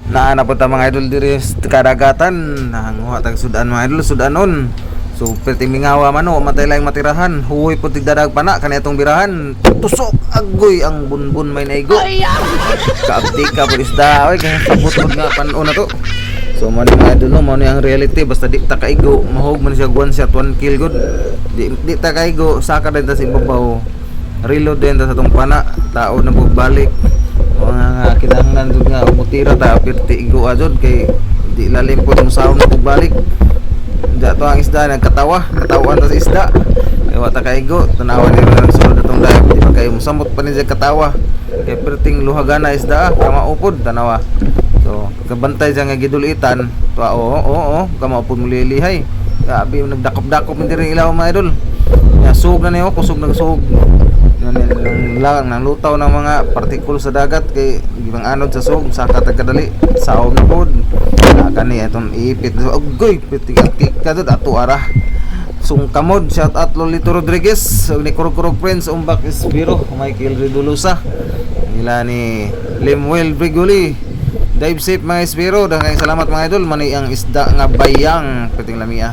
Naana po ta mga idol diri sa kadagatan. Nanguha tag sudan mga idol, sudanon. So perti mingawa man o matay lang matirahan. Huoy po tigdadag pa na kanitong birahan. Tusok agoy ang bunbun may naigo. Kaabti ka po isda. Oy kaya sabot nga panon na to. So mo ni mga idol no, mo ni ang reality basta di ta kaigo, mahog man siya one shot one kill good. Di ta kaigo saka din ta sa ibabaw. Reload din ta sa tong pana. Tao na balik. Mga kinahanglan jud nga umutira ta perti igo ajud kay di lalim po yung sawon na balik. Dato ang isda nagkatawa, katawan ta sa isda. Kay wata kaigo, tanawan ni nang sulod atong dayo, di pa kayo musamot pa ni siya katawa. Kay perting luhagana isda, kama upod tanawa. So, kabantay siya nga gidulitan, to oo, kama upod mulilihay. Grabe nagdakop-dakop man diri ilaw mga idol. Ya sug na niyo, kusog nagsug. Nang lutaw ng mga partikul sa dagat kay gibang anod sa sug saka tagkadali saom na pod kani atong ipit ogoy pitikak kadto ato ara sungkamod shout out Lolito Rodriguez ug ni Kurog Friends umbak Espiro Michael Ridulusa nila ni Lemuel Brigoli dive safe mga Espiro daghang salamat mga idol mani ang isda nga bayang piting lamia.